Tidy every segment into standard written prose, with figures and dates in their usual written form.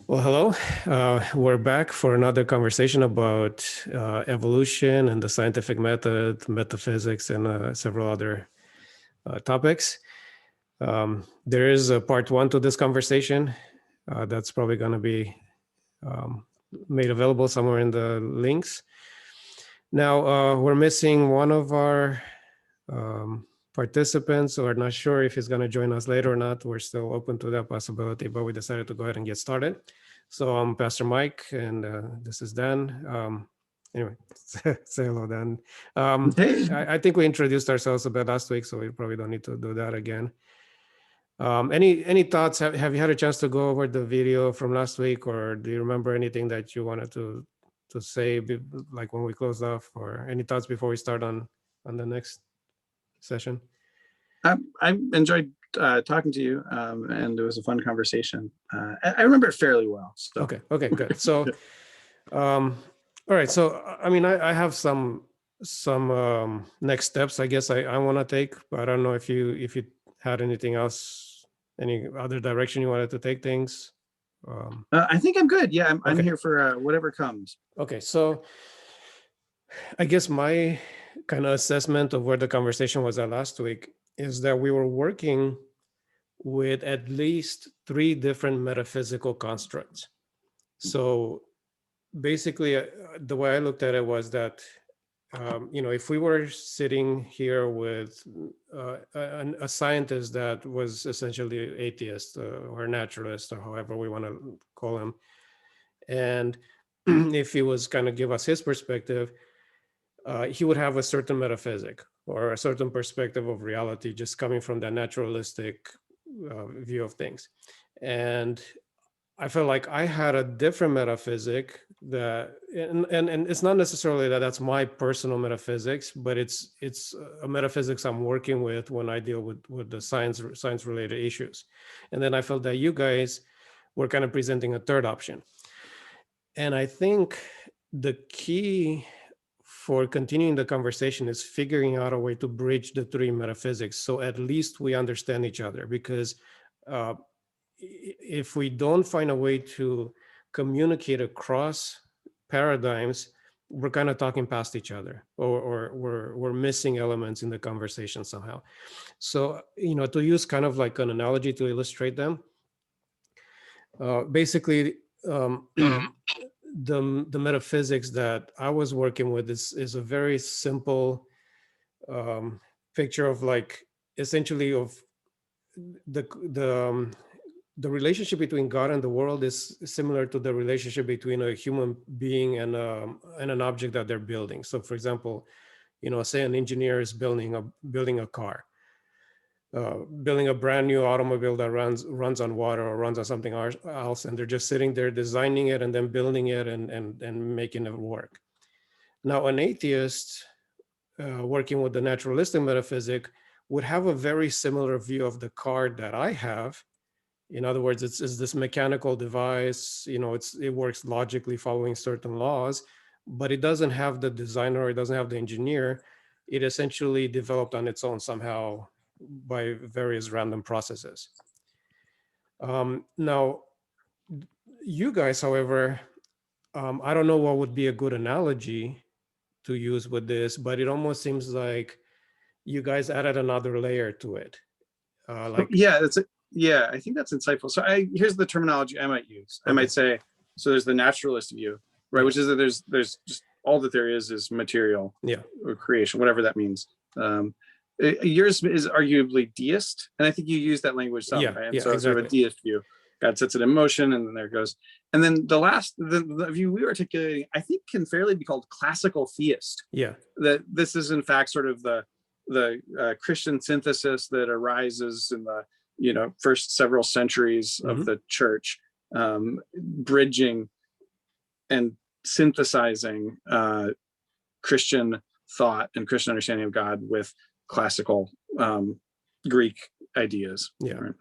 Well, hello. We're back for another conversation about evolution and the scientific method, metaphysics, and several other topics. There is a part one to this conversation that's probably going to be um, made available somewhere in the links. Now, we're missing one of our participants, or not sure if he's going to join us later or not. We're still open to that possibility, but we decided to go ahead and get started. So I'm Pastor Mike, and this is Dan. Anyway, say hello, Dan. Hey, I think we introduced ourselves a bit last week, so we probably don't need to do that again. Any thoughts? Have you had a chance to go over the video from last week, or do you remember anything that you wanted to say, like when we closed off, or any thoughts before we start on the next session? I enjoyed talking to you, and it was a fun conversation. I remember it fairly well. So. Okay, good. So, all right. So, I mean, I have some next steps. I guess I want to take, but I don't know if you had anything else, any other direction you wanted to take things. I think I'm good. Yeah, I'm Okay. here for whatever comes. Okay, so I guess my kind of assessment of where the conversation was at last week is that we were working with at least three different metaphysical constructs. So basically, the way I looked at it was that, if we were sitting here with a scientist that was essentially atheist or naturalist, or however we want to call him, and if he was kind of give us his perspective, he would have a certain metaphysic or a certain perspective of reality just coming from that naturalistic view of things. And I felt like I had a different metaphysic that, and it's not necessarily that that's my personal metaphysics, but it's a metaphysics I'm working with when I deal with the science related issues. And then I felt that you guys were kind of presenting a third option. And I think the key for continuing the conversation is figuring out a way to bridge the three metaphysics, so at least we understand each other. Because if we don't find a way to communicate across paradigms, we're kind of talking past each other, or we're missing elements in the conversation somehow. So, to use kind of like an analogy to illustrate them, basically, the metaphysics that I was working with is a very simple picture of, like, essentially of the the relationship between God and the world is similar to the relationship between a human being and an object that they're building. So, for example, say an engineer is building a car, building a brand new automobile that runs on water or runs on something else, and they're just sitting there designing it and then building it and making it work. Now, an atheist working with the naturalistic metaphysic would have a very similar view of the car that I have. In other words, it's this mechanical device. It works logically following certain laws, but it doesn't have the designer, it doesn't have the engineer. It essentially developed on its own somehow by various random processes. Now, you guys, however, I don't know what would be a good analogy to use with this, but it almost seems like you guys added another layer to it. Yeah, I think that's insightful. So here's the terminology I might use. I might say, so there's the naturalist view, right? Which is that there's just all that there is material, or creation, whatever that means. Yours is arguably deist, and I think you use that language some, right? And so exactly. Sort of a deist view. God sets it in motion, and then there it goes. And then the view we were articulating, I think, can fairly be called classical theist. Yeah. That this is in fact sort of the Christian synthesis that arises in the first several centuries of the church, bridging and synthesizing Christian thought and Christian understanding of God with classical Greek ideas. Yeah. Right?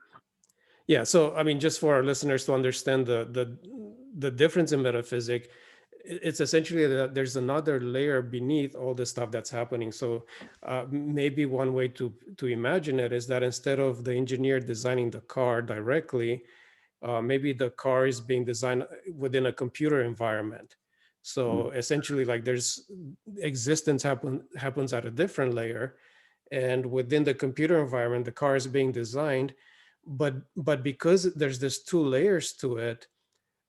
Yeah. So, I mean, just for our listeners to understand the difference in metaphysics, it's essentially that there's another layer beneath all the stuff that's happening. So maybe one way to imagine it is that instead of the engineer designing the car directly, Maybe the car is being designed within a computer environment. So essentially, like there's existence happens at a different layer, and within the computer environment, the car is being designed, but because there's this two layers to it,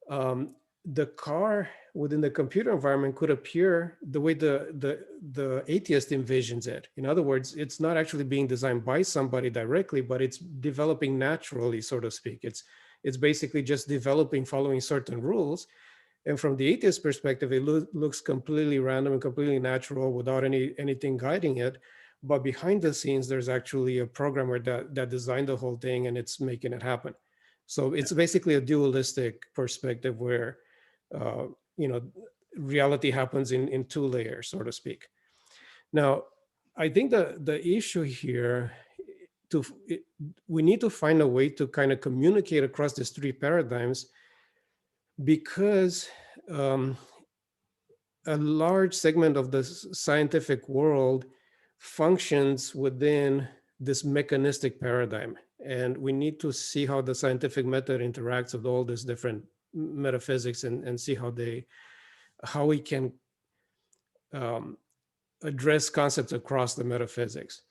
the car within the computer environment could appear the way the atheist envisions it. In other words, it's not actually being designed by somebody directly, but it's developing naturally, so to speak. It's basically just developing following certain rules. And from the atheist perspective, it looks completely random and completely natural without anything guiding it. But behind the scenes, there's actually a programmer that designed the whole thing, and it's making it happen. So it's basically a dualistic perspective where, reality happens in two layers, so to speak. Now, I think the issue here, we need to find a way to kind of communicate across these three paradigms, because a large segment of the scientific world functions within this mechanistic paradigm. And we need to see how the scientific method interacts with all these different metaphysics, and see how we can address concepts across the metaphysics.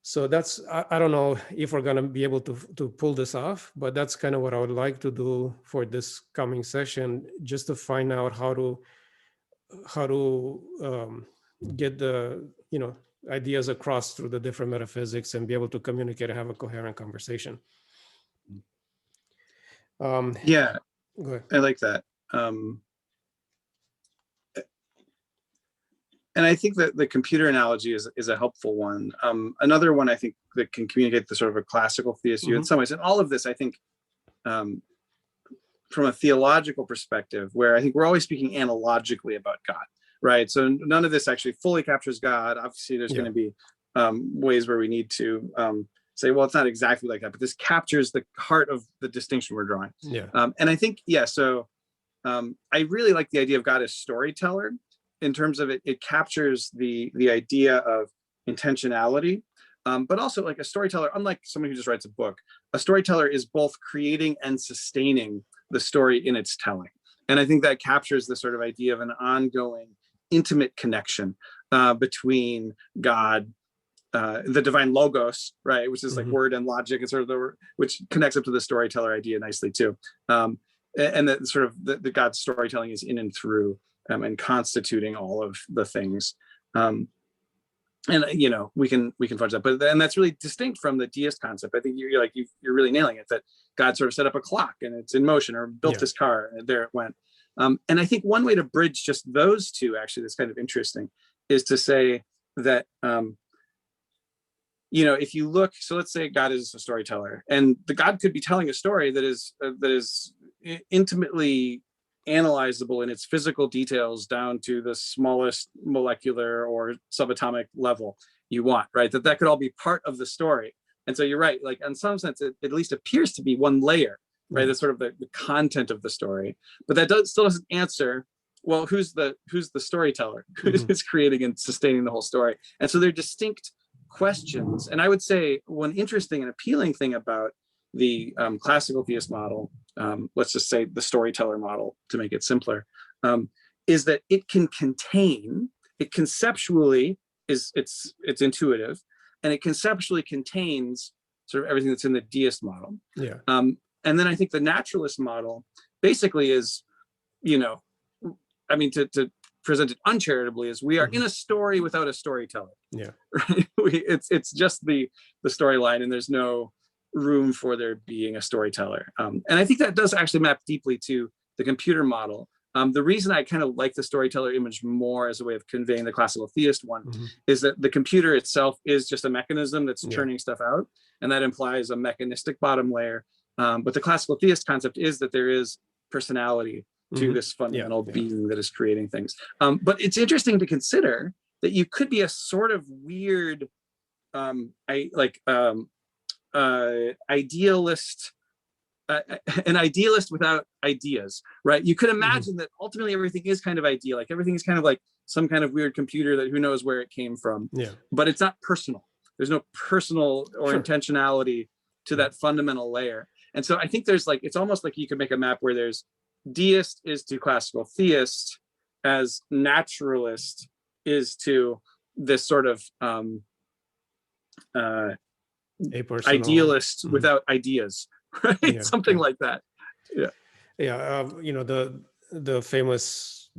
So that's, I don't know if we're going to be able to pull this off, but that's kind of what I would like to do for this coming session, just to find out how to get the ideas across through the different metaphysics and be able to communicate and have a coherent conversation. Yeah, go ahead. I like that. And I think that the computer analogy is a helpful one. Another one I think that can communicate the sort of a classical theist view in some ways. And all of this, I think, from a theological perspective, where I think we're always speaking analogically about God, right? So none of this actually fully captures God. Obviously, there's going to be ways where we need to say, well, it's not exactly like that, but this captures the heart of the distinction we're drawing. Yeah. And I think, so I really like the idea of God as storyteller, in terms of it captures the idea of intentionality, but also like a storyteller, unlike someone who just writes a book, a storyteller is both creating and sustaining the story in its telling. And I think that captures the sort of idea of an ongoing, intimate connection between God, the divine logos, right, which is like word and logic, and sort of which connects up to the storyteller idea nicely too. And that sort of the God's storytelling is in and through and constituting all of the things. And we can fudge that, but that's really distinct from the deist concept. I think you're really nailing it, that God sort of set up a clock and it's in motion, or built this car and there it went. And I think one way to bridge just those two, actually, that's kind of interesting, is to say that if you look, so let's say God is a storyteller, and the God could be telling a story that is intimately analyzable in its physical details down to the smallest molecular or subatomic level you want, right? That could all be part of the story. And so you're right, like in some sense, it at least appears to be one layer, right? That's sort of the content of the story. But that still doesn't answer, well, who's the storyteller? Who's creating and sustaining the whole story? And so they're distinct questions. And I would say one interesting and appealing thing about the classical theist model, let's just say the storyteller model to make it simpler, is that it conceptually it's intuitive, and it conceptually contains sort of everything that's in the deist model. Yeah. And then I think the naturalist model basically is, to present it uncharitably, is we are in a story without a storyteller. Yeah. Right? It's just the storyline, and there's no room for there being a storyteller. And I think that does actually map deeply to the computer model. The reason I kind of like the storyteller image more as a way of conveying the classical theist one is that the computer itself is just a mechanism that's churning stuff out, and that implies a mechanistic bottom layer. But the classical theist concept is that there is personality to this fundamental being that is creating things. But it's interesting to consider that you could be a sort of weird, idealist, an idealist without ideas, right? You could imagine that ultimately everything is kind of ideal, like everything is kind of like some kind of weird computer that who knows where it came from, but it's not personal. There's no personal or intentionality to that fundamental layer. And so I think there's like, it's almost like you could make a map where there's deist is to classical theist, as naturalist is to this sort of idealist without ideas, right? Yeah, something like that. Yeah. Yeah. The famous,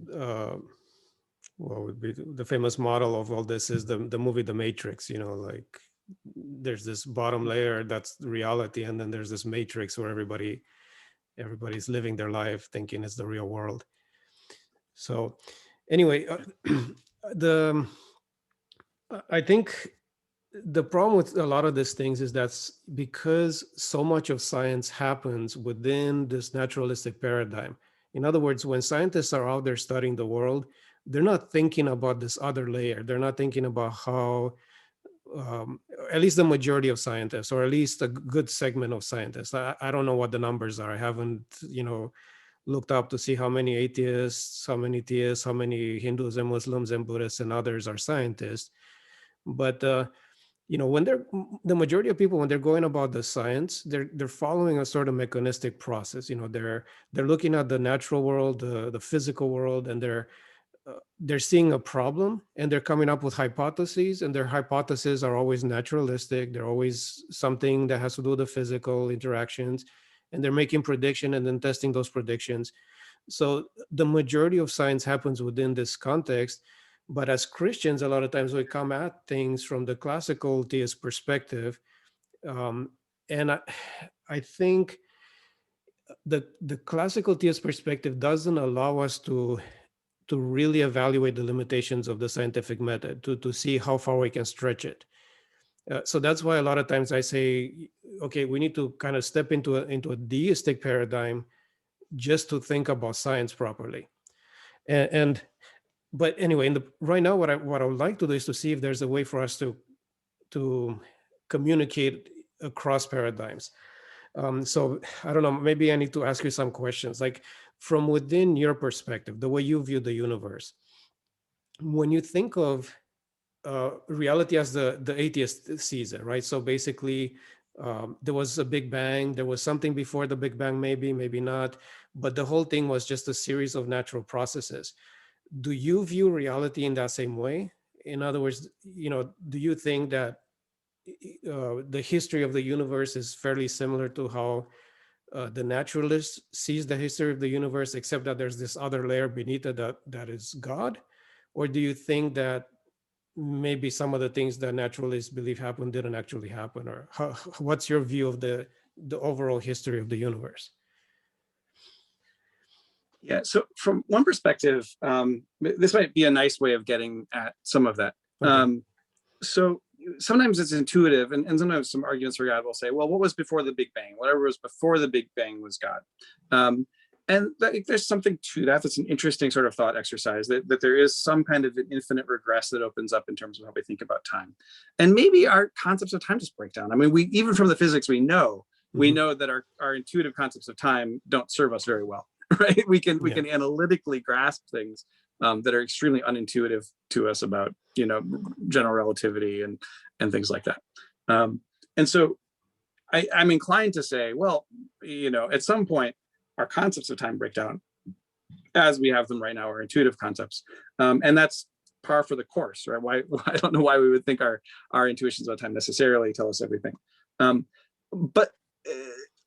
what would be the famous model of all this is the movie The Matrix. Like there's this bottom layer that's reality, and then there's this matrix where everybody's living their life thinking it's the real world. So anyway, I think the problem with a lot of these things is that's because so much of science happens within this naturalistic paradigm. In other words, when scientists are out there studying the world, they're not thinking about this other layer. They're not thinking about how, at least the majority of scientists, or at least a good segment of scientists. I don't know what the numbers are. I haven't, looked up to see how many atheists, how many theists, how many Hindus and Muslims and Buddhists and others are scientists. But when the majority of people, when they're going about the science, they're following a sort of mechanistic process. They're looking at the natural world, the physical world, and they're seeing a problem, and they're coming up with hypotheses, and their hypotheses are always naturalistic. They're always something that has to do with the physical interactions, and they're making prediction and then testing those predictions. So the majority of science happens within this context. But as Christians, a lot of times we come at things from the classical theist perspective. And I think the classical theist perspective doesn't allow us to really evaluate the limitations of the scientific method, to see how far we can stretch it. So that's why a lot of times I say, okay, we need to kind of step into a deistic paradigm just to think about science properly. But anyway, right now, what I would like to do is to see if there's a way for us to communicate across paradigms. So I don't know, maybe I need to ask you some questions, like from within your perspective, the way you view the universe. When you think of reality as the atheist sees it, right? So basically, there was a Big Bang. There was something before the Big Bang, maybe not, but the whole thing was just a series of natural processes. Do you view reality in that same way? In other words, do you think that the history of the universe is fairly similar to how the naturalist sees the history of the universe, except that there's this other layer beneath it that is God? Or do you think that maybe some of the things that naturalists believe happened didn't actually happen? Or what's your view of the overall history of the universe? Yeah, so from one perspective, this might be a nice way of getting at some of that. Okay. So sometimes it's intuitive, and sometimes some arguments for God will say, well, what was before the Big Bang? Whatever was before the Big Bang was God. And there's something to that. That's an interesting sort of thought exercise, that there is some kind of an infinite regress that opens up in terms of how we think about time. And maybe our concepts of time just break down. I mean, even from the physics we know that our intuitive concepts of time don't serve us very well. Right, we can analytically grasp things that are extremely unintuitive to us about general relativity and things like that. And so I'm inclined to say, well, at some point our concepts of time break down as we have them right now, our intuitive concepts, and that's par for the course, right? Why I don't know why we would think our intuitions about time necessarily tell us everything, but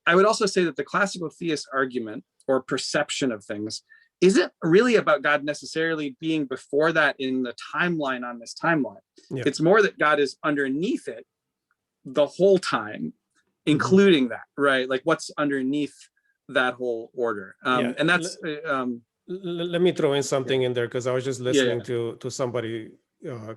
I would also say that the classical theist argument or perception of things isn't really about God necessarily being before that in the timeline on this timeline. Yeah. It's more that God is underneath it the whole time, including that, right? Like what's underneath that whole order. And that's... let me throw in something in there, because I was just listening to somebody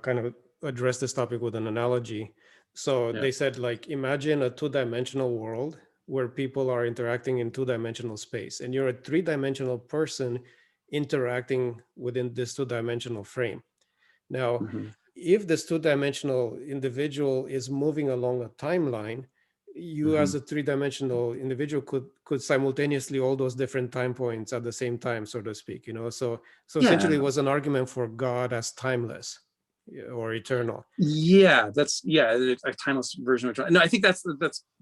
kind of address this topic with an analogy. So they said, like, imagine a two-dimensional world where people are interacting in two-dimensional space, and you're a three-dimensional person interacting within this two-dimensional frame. Now, if this two-dimensional individual is moving along a timeline, you as a three-dimensional individual could simultaneously all those different time points at the same time, so to speak. So essentially it was an argument for God as timeless. or eternal. Yeah, that's a timeless version of. No, I think that's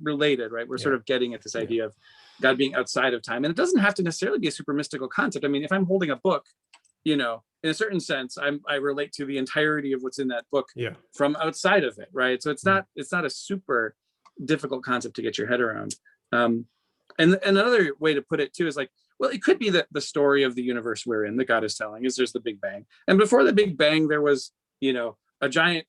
related, right? We're sort of getting at this idea of God being outside of time, and it doesn't have to necessarily be a super mystical concept. I mean, if I'm holding a book, in a certain sense, I relate to the entirety of what's in that book from outside of it, right? So it's not a super difficult concept to get your head around. And another way to put it too is like, well, it could be that the story of the universe we're in, that God is telling, is there's the Big Bang, and before the Big Bang, there was a giant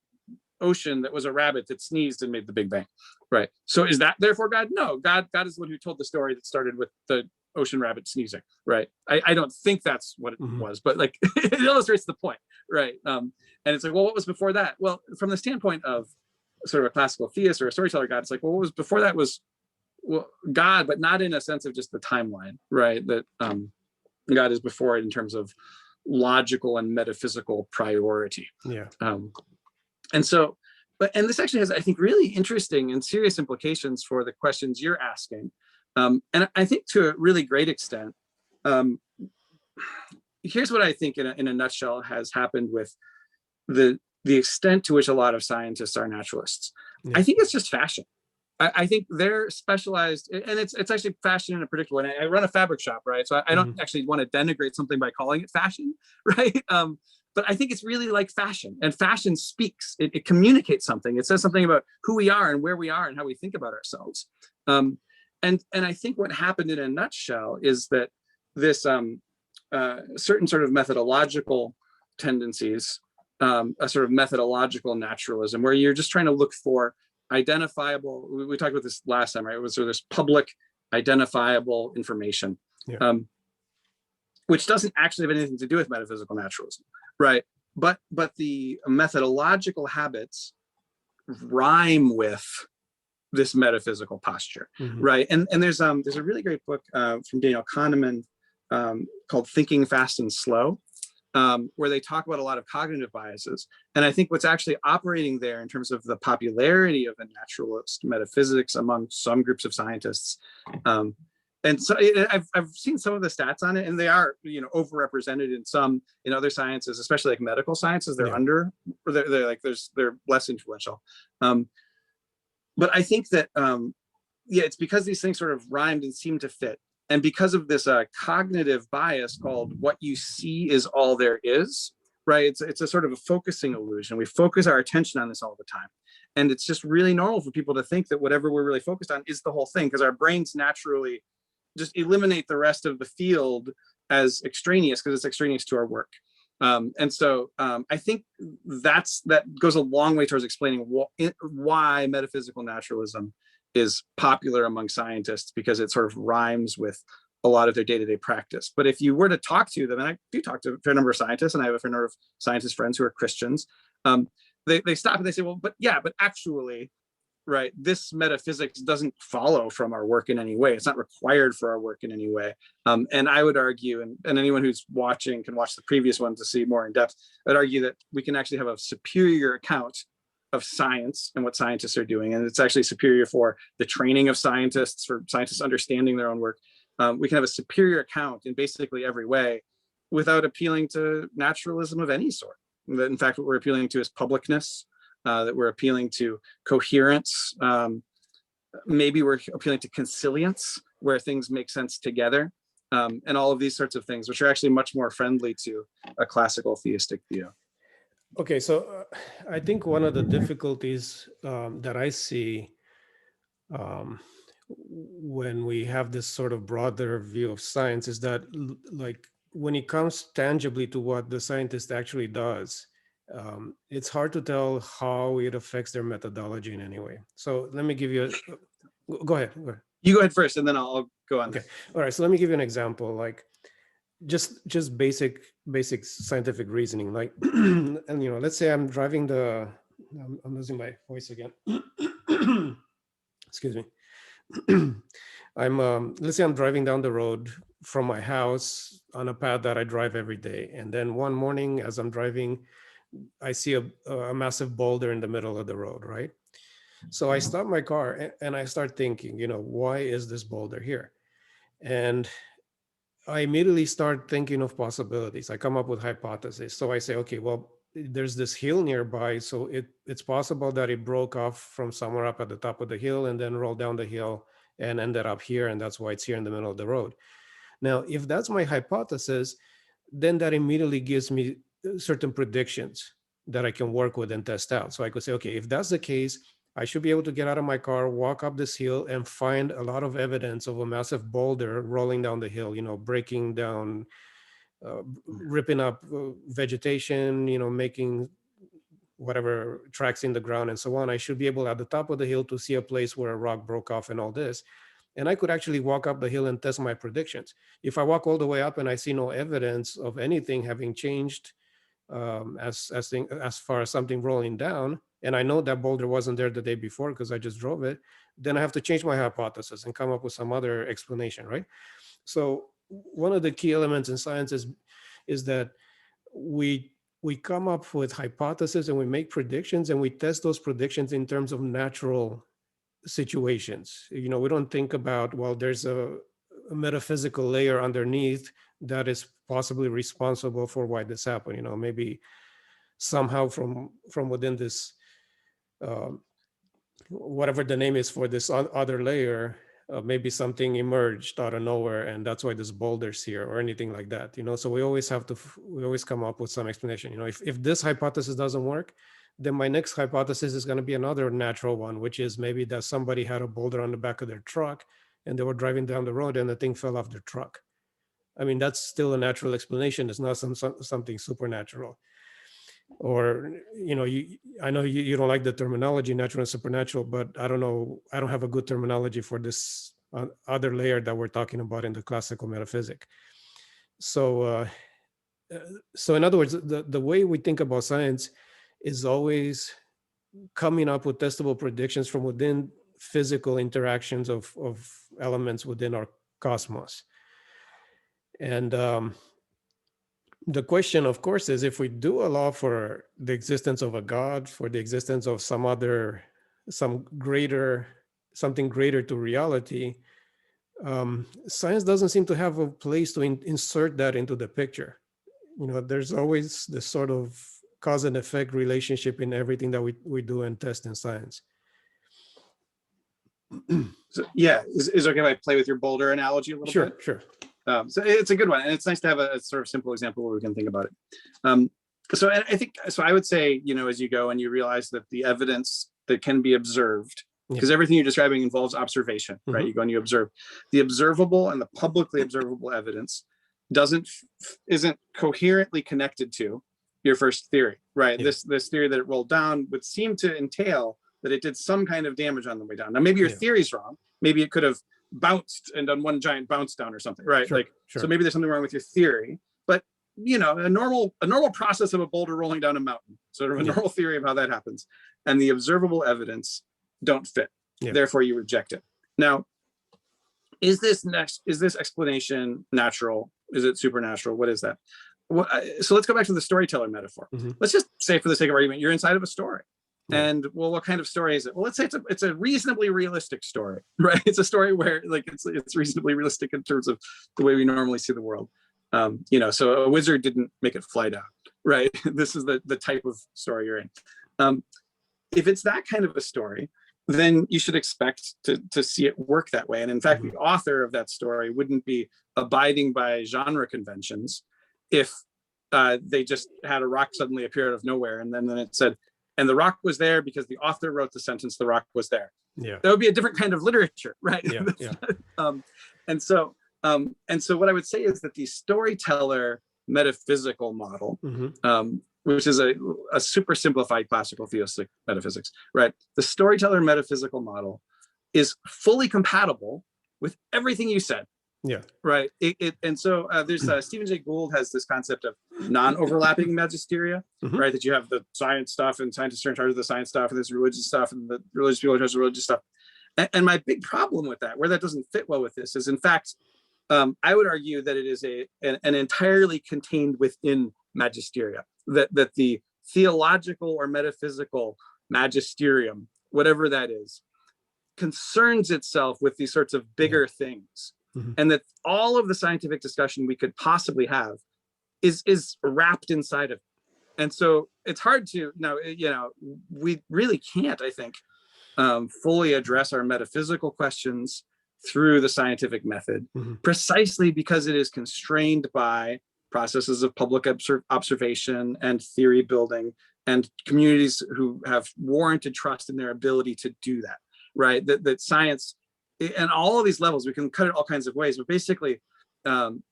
ocean that was a rabbit that sneezed and made the Big Bang, right? So is that therefore God? No, God is the one who told the story that started with the ocean rabbit sneezing, right? I don't think that's what it was, but like it illustrates the point, right? And it's like, well, what was before that? Well, from the standpoint of sort of a classical theist or a storyteller God, it's like, well, what was before that was God, but not in a sense of just the timeline, right? That God is before it in terms of logical and metaphysical priority. And so, and this actually has, I think, really interesting and serious implications for the questions you're asking. And I think to a really great extent, here's what I think in a nutshell has happened with the extent to which a lot of scientists are naturalists. I think it's just fashion. I think they're specialized, and it's actually fashion in a predictable way. I run a fabric shop, right? So I don't actually want to denigrate something by calling it fashion, right? But I think it's really like fashion, and fashion speaks. It communicates something. It says something about who we are and where we are and how we think about ourselves. And I think what happened in a nutshell is that this certain sort of methodological tendencies, a sort of methodological naturalism, where you're just trying to look for identifiable. We talked about this last time, right? It was sort of this public identifiable information. Which doesn't actually have anything to do with metaphysical naturalism, right? But the methodological habits rhyme with this metaphysical posture, right? And there's a really great book from Daniel Kahneman called Thinking Fast and Slow, where they talk about a lot of cognitive biases. And I think what's actually operating there in terms of the popularity of the naturalist metaphysics among some groups of scientists, and so I've seen some of the stats on it, and they are overrepresented in other sciences, especially like medical sciences. They're they're less influential. But I think that it's because these things sort of rhymed and seemed to fit, and because of this cognitive bias called "what you see is all there is." Right? It's a sort of a focusing illusion. We focus our attention on this all the time, and it's just really normal for people to think that whatever we're really focused on is the whole thing, because our brains naturally just eliminate the rest of the field as extraneous because it's extraneous to our work. And so I think that goes a long way towards explaining why metaphysical naturalism is popular among scientists, because it sort of rhymes with a lot of their day-to-day practice. But if you were to talk to them, and I do talk to a fair number of scientists, and I have a fair number of scientist friends who are Christians, they stop and they say, well, but actually, right, this metaphysics doesn't follow from our work in any way. It's not required for our work in any way. And I would argue, and anyone who's watching can watch the previous one to see more in depth, I'd argue that we can actually have a superior account of science and what scientists are doing. And it's actually superior for the training of scientists, for scientists understanding their own work. We can have a superior account in basically every way without appealing to naturalism of any sort. In fact, what we're appealing to is publicness, that we're appealing to coherence. Maybe we're appealing to consilience, where things make sense together, and all of these sorts of things, which are actually much more friendly to a classical theistic view. Okay, so I think one of the difficulties that I see when we have this sort of broader view of science is that, like, when it comes tangibly to what the scientist actually does, it's hard to tell how it affects their methodology in any way. So let me give you go ahead. You go ahead first, and then I'll go on. Okay. All right. So let me give you an example, like just basic scientific reasoning. Like, and let's say I'm driving I'm losing my voice again. Excuse me. Let's say I'm driving down the road from my house on a path that I drive every day, and then one morning as I'm driving, I see a massive boulder in the middle of the road, right? So I stop my car and I start thinking, why is this boulder here? And I immediately start thinking of possibilities. I come up with hypotheses. So I say, okay, well, there's this hill nearby, so it's possible that it broke off from somewhere up at the top of the hill and then rolled down the hill and ended up here, and that's why it's here in the middle of the road. Now, if that's my hypothesis, then that immediately gives me certain predictions that I can work with and test out. So I could say, okay, if that's the case, I should be able to get out of my car, walk up this hill, and find a lot of evidence of a massive boulder rolling down the hill, breaking down, ripping up vegetation, making whatever tracks in the ground and so on. I should be able at the top of the hill to see a place where a rock broke off and all this. And I could actually walk up the hill and test my predictions. If I walk all the way up and I see no evidence of anything having changed as far as something rolling down, and I know that boulder wasn't there the day before because I just drove it, then I have to change my hypothesis and come up with some other explanation, right? So one of the key elements in science is that we come up with hypotheses and we make predictions, and we test those predictions in terms of natural situations. We don't think about, well, there's a metaphysical layer underneath that is possibly responsible for why this happened. Maybe somehow from within this whatever the name is for this other layer, maybe something emerged out of nowhere, and that's why this boulder's here, or anything like that. So we always come up with some explanation. If this hypothesis doesn't work, then my next hypothesis is going to be another natural one, which is maybe that somebody had a boulder on the back of their truck and they were driving down the road and the thing fell off their truck. I mean, that's still a natural explanation. It's not something supernatural. Or, I know you don't like the terminology natural and supernatural, but I don't know, I don't have a good terminology for this other layer that we're talking about in the classical metaphysic. So in other words, the way we think about science is always coming up with testable predictions from within physical interactions of elements within our cosmos. And the question, of course, is if we do allow for the existence of a God, for the existence of something greater to reality, science doesn't seem to have a place to insert that into the picture. There's always this sort of cause and effect relationship in everything that we do and test in science. So, yeah, is it okay if I play with your boulder analogy a little bit? Sure. So it's a good one, and it's nice to have a sort of simple example where we can think about it. So I think, so I would say, as you go and you realize that the evidence that can be observed, because everything you're describing involves observation, right? You go and you observe. The observable and the publicly observable evidence isn't coherently connected to your first theory, right? Yeah. This theory that it rolled down would seem to entail that it did some kind of damage on the way down. Now, maybe your theory's wrong. Maybe it could have bounced and done one giant bounce down or something, right? Sure. So maybe there's something wrong with your theory, but a normal process of a boulder rolling down a mountain, sort of a normal theory of how that happens, and the observable evidence don't fit. Therefore, you reject it. Now, is this explanation natural? Is it supernatural? What is that? So let's go back to the storyteller metaphor. Let's just say, for the sake of argument, you're inside of a story. And well, what kind of story is it? Well, let's say it's a reasonably realistic story, right? It's a story where it's reasonably realistic in terms of the way we normally see the world. So a wizard didn't make it fly down, right? This is the type of story you're in. If it's that kind of a story, then you should expect to see it work that way. And in fact, the author of that story wouldn't be abiding by genre conventions if they just had a rock suddenly appear out of nowhere, and then it said, and the rock was there because the author wrote the sentence, the rock was there. Yeah. That would be a different kind of literature, right? Yeah. And so what I would say is that the storyteller metaphysical model, which is a super simplified classical theistic metaphysics, right? The storyteller metaphysical model is fully compatible with everything you said. Yeah. Right. And so there's Stephen Jay Gould has this concept of non-overlapping magisteria, right? That you have the science stuff and scientists are in charge of the science stuff, and there's religious stuff and the religious people are in charge of religious stuff. And my big problem with that, where that doesn't fit well with this, is in fact, I would argue that it is an entirely contained within magisteria, that the theological or metaphysical magisterium, whatever that is, concerns itself with these sorts of bigger things. And that all of the scientific discussion we could possibly have is wrapped inside of it. And so it's hard to we really can't, I think, fully address our metaphysical questions through the scientific method, precisely because it is constrained by processes of public observation and theory building, and communities who have warranted trust in their ability to do that, right? That science, and all of these levels, we can cut it all kinds of ways, but basically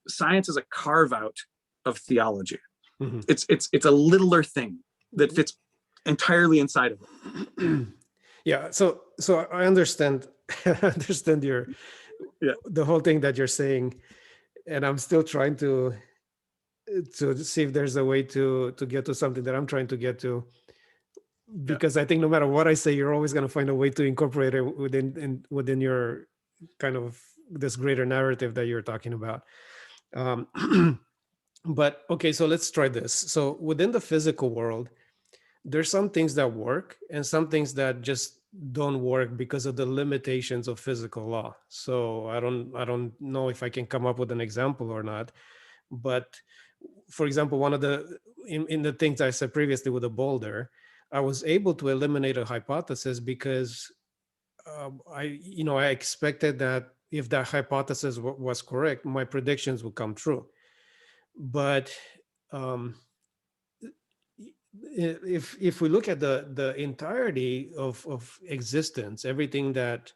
science is a carve out of theology. It's a littler thing that fits entirely inside of it. Yeah, so I understand your the whole thing that you're saying, and I'm still trying to see if there's a way to get to something that I'm trying to get to, because I think no matter what I say, you're always going to find a way to incorporate it within your kind of this greater narrative that you're talking about. But okay, so let's try this. So within the physical world, there's some things that work and some things that just don't work because of the limitations of physical law. So I don't know if I can come up with an example or not, but for example, one of the in the things I said previously with the boulder, I was able to eliminate a hypothesis because I expected that if that hypothesis was correct, my predictions would come true. But if we look at the entirety of existence, everything that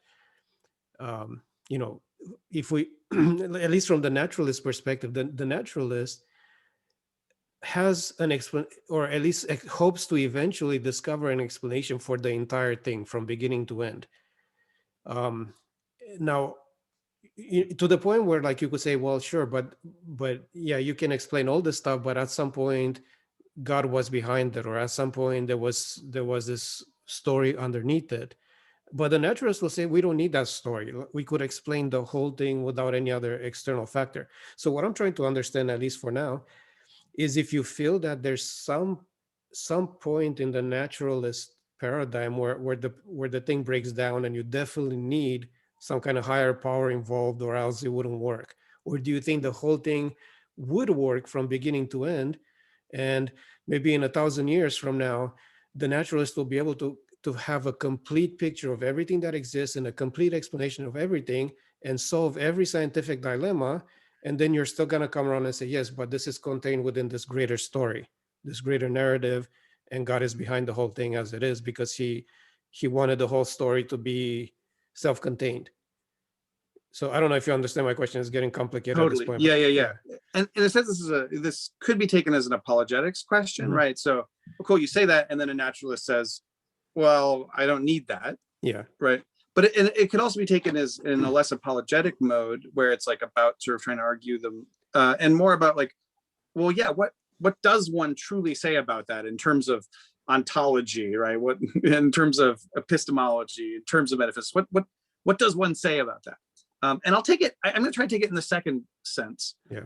if we at least from the naturalist perspective, the naturalist has an or at least hopes to eventually discover an explanation for the entire thing from beginning to end. Now, to the point where like you could say, well, sure, but yeah, you can explain all this stuff, but at some point God was behind it, or at some point there was this story underneath it. But the naturalists will say, we don't need that story. We could explain the whole thing without any other external factor. So what I'm trying to understand, at least for now, is if you feel that there's some point in the naturalist paradigm where the thing breaks down and you definitely need some kind of higher power involved, or else it wouldn't work. Or do you think the whole thing would work from beginning to end, and maybe in 1,000 years from now, the naturalist will be able to have a complete picture of everything that exists and a complete explanation of everything and solve every scientific dilemma, and then you're still going to come around and say, yes, but this is contained within this greater story, this greater narrative, and God is behind the whole thing as it is, because he wanted the whole story to be self-contained. So I don't know if you understand my question. It's getting complicated totally. at this point. Yeah. And in a sense, this could be taken as an apologetics question, right? So, well, cool, you say that, and then a naturalist says, well, I don't need that. Yeah. Right. But it could also be taken as in a less apologetic mode, where it's like about sort of trying to argue them, and more about like, well, yeah, what does one truly say about that in terms of ontology, right? What in terms of epistemology, in terms of metaphysics, what does one say about that? And I'll take it. I'm going to try to take it in the second sense. Yeah.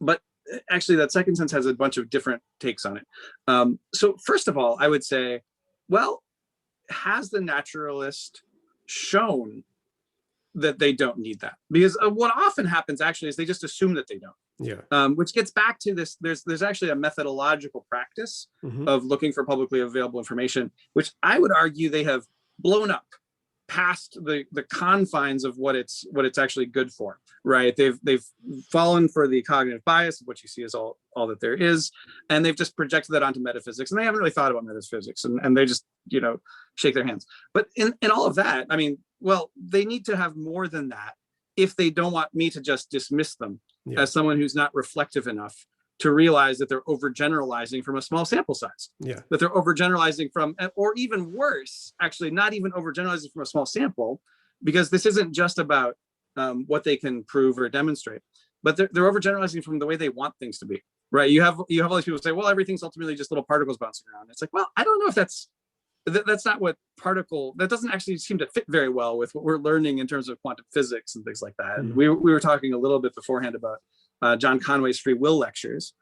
But actually, that second sense has a bunch of different takes on it. So first of all, I would say, well, has the naturalist shown that they don't need that? Because what often happens actually is they just assume that they don't. Yeah. Which gets back to this. There's actually a methodological practice of looking for publicly available information, which I would argue they have blown up past the confines of what it's actually good for, right? They've fallen for the cognitive bias of what you see as all that there is, and they've just projected that onto metaphysics, and they haven't really thought about metaphysics, and they just shake their hands. But in all of that, I mean, well, they need to have more than that if they don't want me to just dismiss them as someone who's not reflective enough to realize that they're overgeneralizing from a small sample size. Yeah. That they're overgeneralizing from, or even worse, actually not even overgeneralizing from a small sample, because this isn't just about what they can prove or demonstrate, but they're overgeneralizing from the way they want things to be, right? You have all these people say, well, everything's ultimately just little particles bouncing around. It's like, well, I don't know if that's not what that doesn't actually seem to fit very well with what we're learning in terms of quantum physics and things like that. And we were talking a little bit beforehand about John Conway's free will lectures,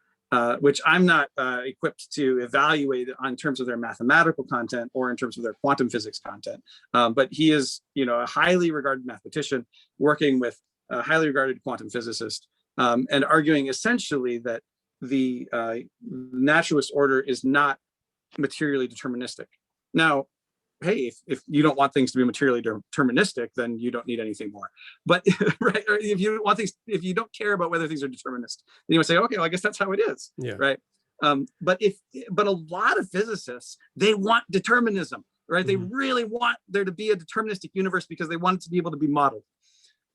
which I'm not equipped to evaluate in terms of their mathematical content or in terms of their quantum physics content. But he is, a highly regarded mathematician working with a highly regarded quantum physicist, and arguing essentially that the naturalist order is not materially deterministic. Now, hey, if you don't want things to be materially deterministic, then you don't need anything more. But right, or if you want things, if you don't care about whether things are deterministic, then you would say, okay, well, I guess that's how it is. Yeah. Right. But a lot of physicists, they want determinism, right? They really want there to be a deterministic universe because they want it to be able to be modeled.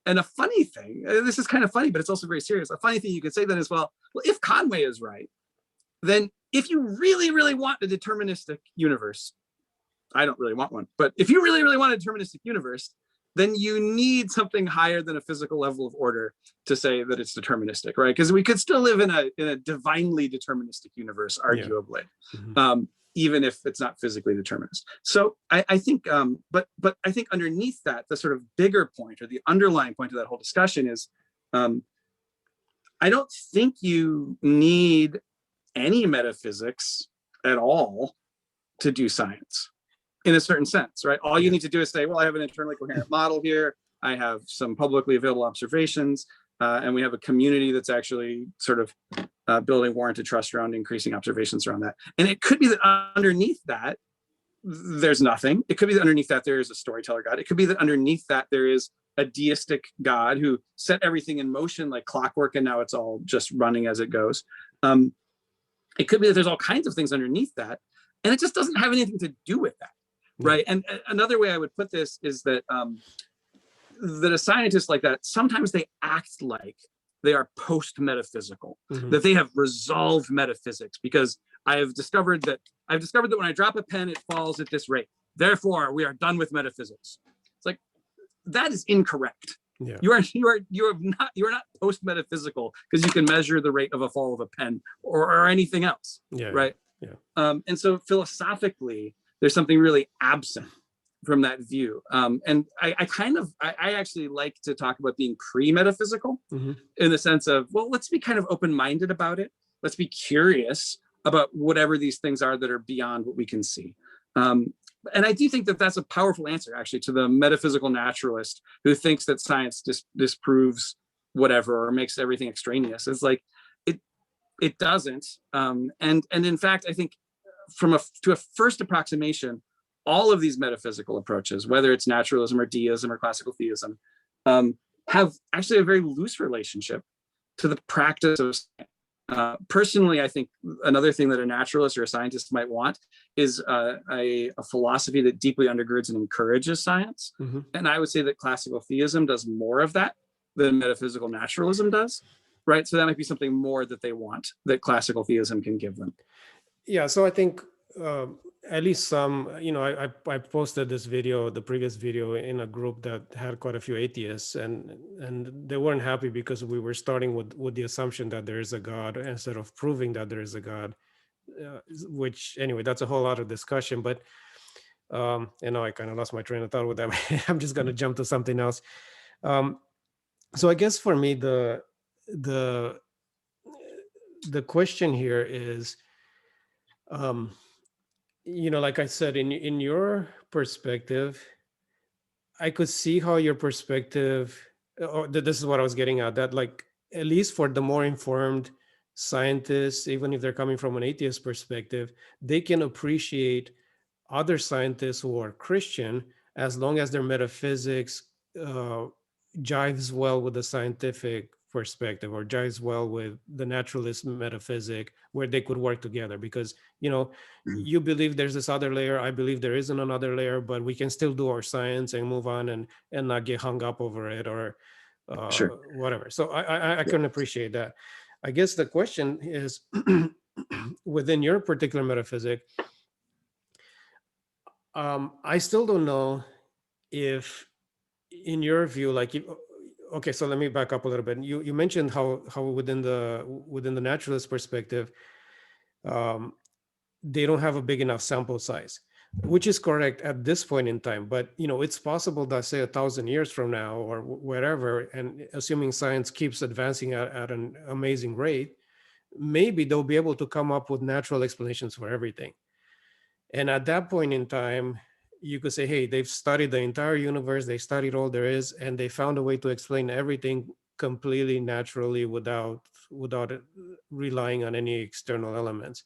And a funny thing, this is kind of funny, but it's also very serious. A funny thing you could say then is, well, if Conway is right, then if you really, really want a deterministic universe, I don't really want one, but if you really, really want a deterministic universe, then you need something higher than a physical level of order to say that it's deterministic, right? Because we could still live in a divinely deterministic universe, arguably, even if it's not physically determinist. So I think, but I think underneath that, the sort of bigger point or the underlying point of that whole discussion is, I don't think you need any metaphysics at all to do science. In a certain sense, right? All you need to do is say, well, I have an internally coherent model here. I have some publicly available observations, and we have a community that's actually sort of building warranted trust around increasing observations around that. And it could be that underneath that, there's nothing. It could be that underneath that, there is a storyteller God. It could be that underneath that, there is a deistic God who set everything in motion like clockwork, and now it's all just running as it goes. It could be that there's all kinds of things underneath that, and it just doesn't have anything to do with that. Right. And another way I would put this is that that a scientist like that, sometimes they act like they are post-metaphysical, that they have resolved metaphysics, because I've discovered that when I drop a pen, it falls at this rate. Therefore, we are done with metaphysics. It's like, that is incorrect. Yeah. You are not post-metaphysical because you can measure the rate of a fall of a pen or anything else. Yeah. Right. Yeah. And so philosophically, there's something really absent from that view. And I actually like to talk about being pre-metaphysical in the sense of, well, let's be kind of open-minded about it. Let's be curious about whatever these things are that are beyond what we can see. And I do think that that's a powerful answer, actually, to the metaphysical naturalist who thinks that science disproves whatever or makes everything extraneous. It's like, it doesn't. And in fact, I think to a first approximation, all of these metaphysical approaches, whether it's naturalism or deism or classical theism, have actually a very loose relationship to the practice of science. Personally, I think another thing that a naturalist or a scientist might want is a philosophy that deeply undergirds and encourages science. And I would say that classical theism does more of that than metaphysical naturalism does, right? So that might be something more that they want that classical theism can give them. Yeah, so I think at least some, I posted this video, the previous video, in a group that had quite a few atheists, and they weren't happy because we were starting with the assumption that there is a God instead of proving that there is a God, which anyway, that's a whole other discussion. But I kind of lost my train of thought with that. I'm just going to jump to something else. So I guess for me, the question here is, like I said, in your perspective, I could see how your perspective, this is what I was getting at, that like, at least for the more informed scientists, even if they're coming from an atheist perspective, they can appreciate other scientists who are Christian as long as their metaphysics jives well with the scientific perspective or jives well with the naturalist metaphysic, where they could work together. Because you believe there's this other layer, I believe there isn't another layer, but we can still do our science and move on and not get hung up over it or whatever. So I can appreciate that. I guess the question is, within your particular metaphysic, I still don't know if, in your view, like, okay, so let me back up a little bit. You mentioned how within the naturalist perspective, they don't have a big enough sample size, which is correct at this point in time. But it's possible that, say, 1,000 years from now or wherever, and assuming science keeps advancing at an amazing rate, maybe they'll be able to come up with natural explanations for everything. And at that point in time, you could say, hey, they've studied the entire universe, they studied all there is, and they found a way to explain everything completely naturally without it relying on any external elements.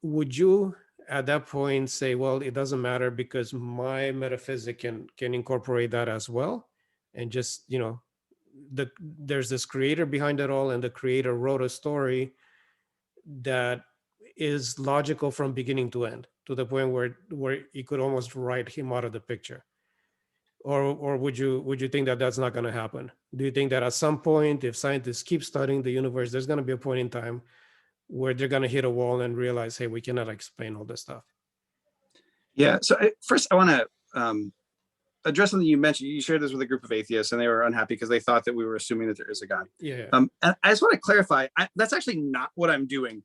Would you at that point say, well, it doesn't matter because my metaphysic can incorporate that as well, and just, there's this creator behind it all, and the creator wrote a story that is logical from beginning to end, to the point where you could almost write him out of the picture? Or would you think that that's not going to happen? Do you think that at some point, if scientists keep studying the universe, there's going to be a point in time where they're going to hit a wall and realize, hey, we cannot explain all this stuff? Yeah. So first, I want to address something you mentioned. You shared this with a group of atheists, and they were unhappy because they thought that we were assuming that there is a God. Yeah. And I just want to clarify, that's actually not what I'm doing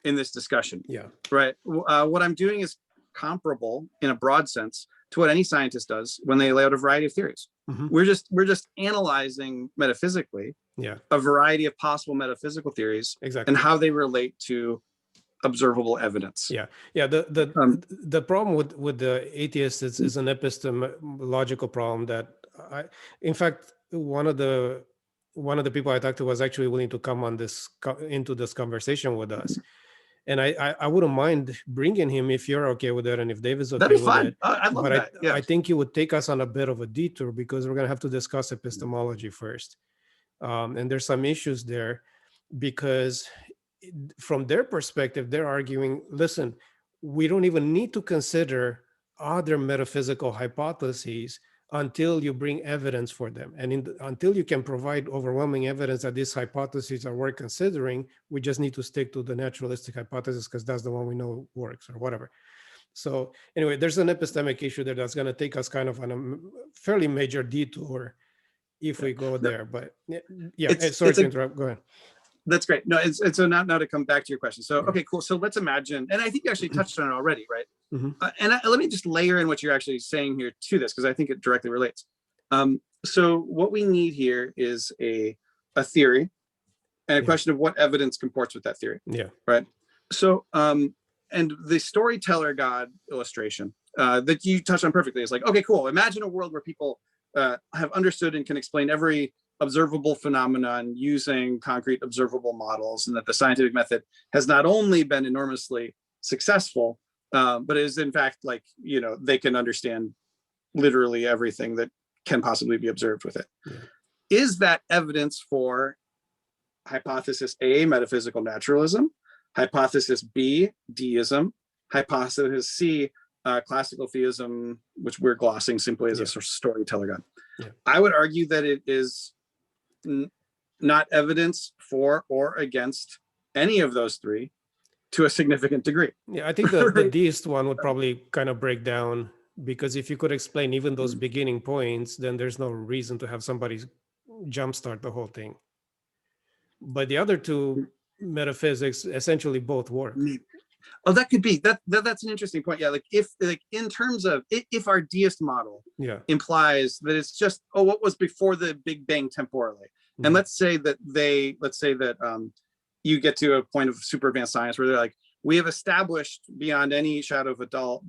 in this discussion. Yeah. Right. What I'm doing is comparable in a broad sense to what any scientist does when they lay out a variety of theories. Mm-hmm. We're just analyzing metaphysically a variety of possible metaphysical theories, exactly, and how they relate to observable evidence. Yeah. The problem with the atheists is an epistemological problem that in fact, one of the people I talked to was actually willing to come on into this conversation with us. And I wouldn't mind bringing him if you're okay with it, and if Dave is okay with it. I love that. Yeah. I think he would take us on a bit of a detour, because we're going to have to discuss epistemology first. And there's some issues there, because from their perspective, they're arguing, listen, we don't even need to consider other metaphysical hypotheses until you bring evidence for them. And until you can provide overwhelming evidence that these hypotheses are worth considering, we just need to stick to the naturalistic hypothesis because that's the one we know works, or whatever. So anyway, there's an epistemic issue there that's going to take us kind of on a fairly major detour if we go there. But sorry to interrupt. Go ahead. That's great. No, it's so now to come back to your question. So, okay, cool. So let's imagine, and I think you actually touched on it already, right? Mm-hmm. Let me just layer in what you're actually saying here to this, because I think it directly relates. So what we need here is a theory and a question of what evidence comports with that theory. Yeah. Right. So, and the storyteller God illustration that you touched on perfectly is like, okay, cool. Imagine a world where people have understood and can explain every observable phenomenon using concrete observable models, and that the scientific method has not only been enormously successful, but is in fact, like, they can understand literally everything that can possibly be observed with it. Yeah. Is that evidence for hypothesis A, metaphysical naturalism, hypothesis B, deism, hypothesis C, classical theism, which we're glossing simply as a sort of storyteller God? Yeah. I would argue that it is not evidence for or against any of those three to a significant degree. Yeah, I think the deist one would probably kind of break down, because if you could explain even those beginning points, then there's no reason to have somebody jumpstart the whole thing. But the other two metaphysics essentially both work. Oh, that could be that's an interesting point. Yeah, like if in terms of if our deist model implies that it's just what was before the Big Bang temporally, and let's say that you get to a point of super advanced science where they're like, we have established beyond any shadow of a doubt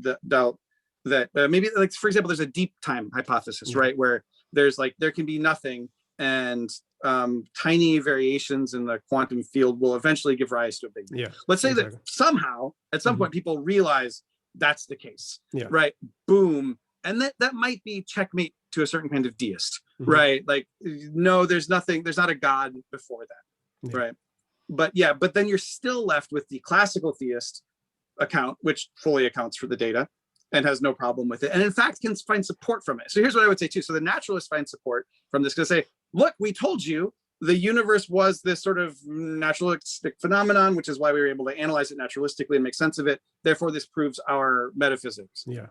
that maybe, like, for example, there's a deep time hypothesis, right, where there's like there can be nothing, and tiny variations in the quantum field will eventually give rise to a big bang. Yeah, let's say that somehow at some point people realize that's the case, right? Boom. And that might be checkmate to a certain kind of deist, right? Like, no, there's not a God before that, right? But then you're still left with the classical theist account, which fully accounts for the data and has no problem with it, and in fact can find support from it. So here's what I would say too. So the naturalists find support from this, because they say, look, we told you the universe was this sort of naturalistic phenomenon, which is why we were able to analyze it naturalistically and make sense of it. Therefore, this proves our metaphysics. Yeah.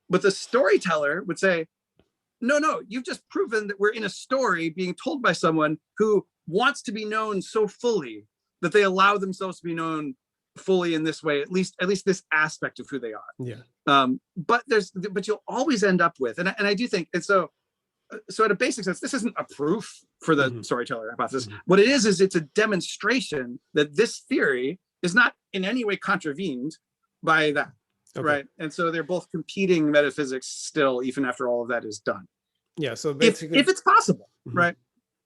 But the storyteller would say, no, you've just proven that we're in a story being told by someone who wants to be known so fully that they allow themselves to be known fully in this way, at least this aspect of who they are. Yeah. But you'll always end up with, and I do think, and so at a basic sense, this isn't a proof for the storyteller hypothesis. What it is it's a demonstration that this theory is not in any way contravened by that. Right. And so they're both competing metaphysics still, even after all of that is done. Yeah. So basically, if it's possible, right?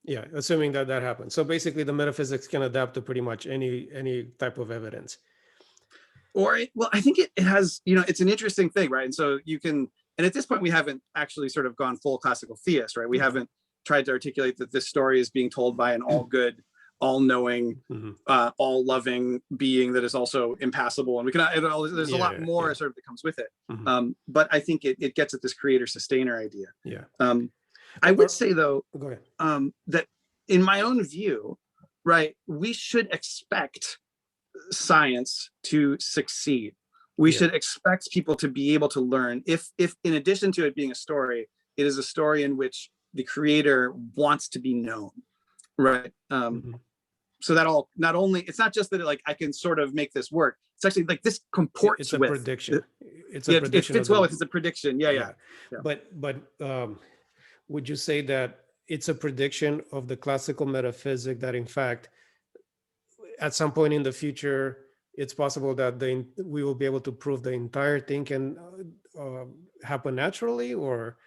Yeah, assuming that that happens. So basically, the metaphysics can adapt to pretty much any type of evidence. Or well, I think it has, it's an interesting thing, right? And so you can, and at this point, we haven't actually sort of gone full classical theist, right? We haven't tried to articulate that this story is being told by an all good, all knowing, all loving being that is also impassible, and we can. There's a lot more sort of that comes with it. But I think it gets at this creator sustainer idea. Yeah. I would say though, go ahead. That in my own view, right, we should expect science to succeed. We should expect people to be able to learn if in addition to it being a story, it is a story in which the creator wants to be known, right? So that all, not only, it's not just that like I can sort of make this work, it's actually like this comports it's a with prediction. It's a prediction. It fits well with, it's a prediction. Yeah. But would you say that it's a prediction of the classical metaphysic that in fact at some point in the future, it's possible that we will be able to prove the entire thing can happen naturally, or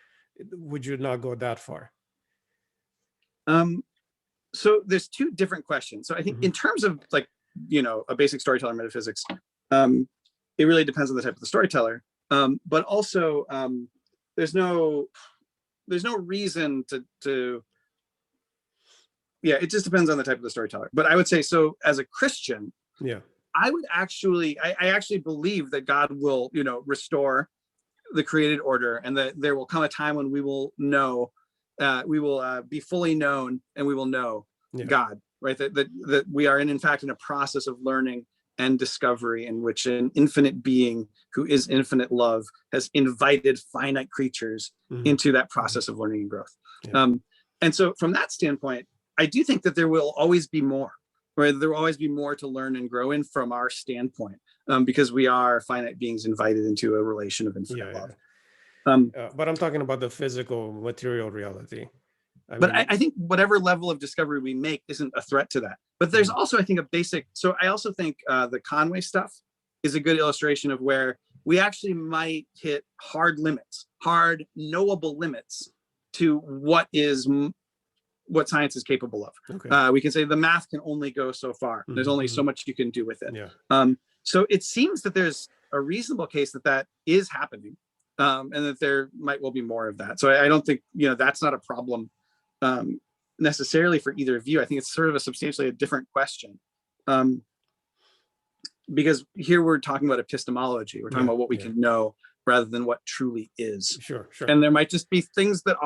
would you not go that far? So there's two different questions. So I think in terms of like, a basic storyteller metaphysics, it really depends on the type of the storyteller. But also there's no reason to it just depends on the type of the storyteller. But I would say, so as a Christian, I would actually, I actually believe that God will, restore the created order, and that there will come a time when we will know, we will be fully known, and we will know God, right? That we are in fact in a process of learning and discovery in which an infinite being who is infinite love has invited finite creatures into that process of learning and growth. And so from that standpoint, I do think that there will always be more, right? There will always be more to learn and grow in from our standpoint, because we are finite beings invited into a relation of infinite love. But I'm talking about the physical material reality. I think whatever level of discovery we make isn't a threat to that. But there's also, I think, a basic, so I also think the Conway stuff is a good illustration of where we actually might hit hard limits, hard knowable limits to what science is capable of. We can say the math can only go so far. There's only so much you can do with it. So it seems that there's a reasonable case that is happening, and that there might well be more of that. So I don't think, that's not a problem necessarily for either view. I think it's sort of a substantially a different question. Because here we're talking about epistemology. We're talking about what we can know rather than what truly is. Sure. And there might just be things that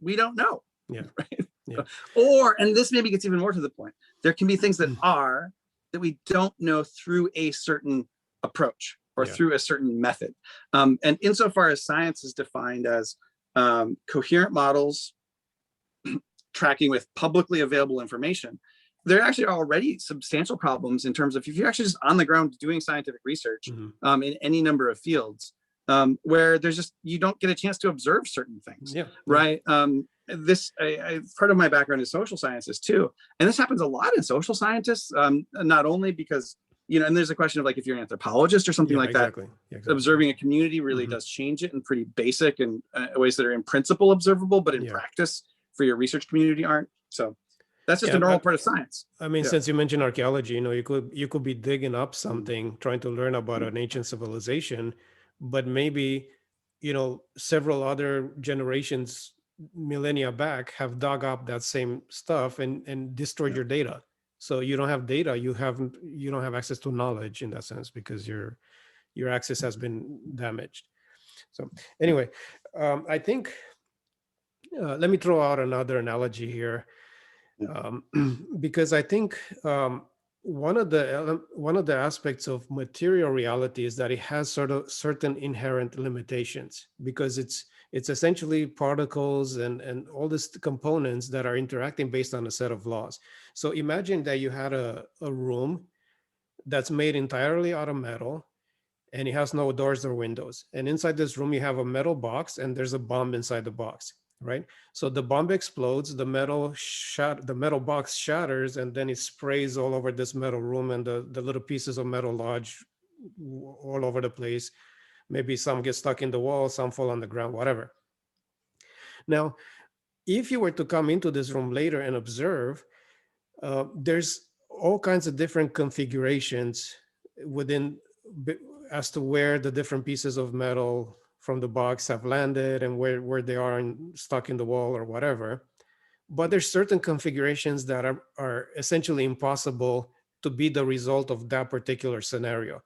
we don't know. Right? And this maybe gets even more to the point. There can be things that are that we don't know through a certain approach or through a certain method. And insofar as science is defined as coherent models tracking with publicly available information, there actually are already substantial problems in terms of if you're actually just on the ground doing scientific research in any number of fields, where there's just, you don't get a chance to observe certain things, right? Part of my background is social sciences too, and this happens a lot in social scientists, not only because and there's a question of like if you're an anthropologist or something like that, observing a community really does change it in pretty basic and ways that are in principle observable, but in practice for your research community aren't. So that's just a normal part of science. I mean, since you mentioned archaeology, you could be digging up something, trying to learn about an ancient civilization, but maybe several other generations, millennia back, have dug up that same stuff and destroyed your data. So you don't have data, you don't have access to knowledge in that sense, because your access has been damaged. So anyway, I think let me throw out another analogy here, because I think one of the aspects of material reality is that it has sort of certain inherent limitations, because it's essentially particles and all these components that are interacting based on a set of laws. So imagine that you had a room that's made entirely out of metal, and it has no doors or windows. And inside this room, you have a metal box, and there's a bomb inside the box, right? So the bomb explodes, the metal box shatters, and then it sprays all over this metal room, and the little pieces of metal lodge all over the place. Maybe some get stuck in the wall, some fall on the ground, whatever. Now, if you were to come into this room later and observe, there's all kinds of different configurations within as to where the different pieces of metal from the box have landed and where they are stuck in the wall or whatever. But there's certain configurations that are essentially impossible to be the result of that particular scenario.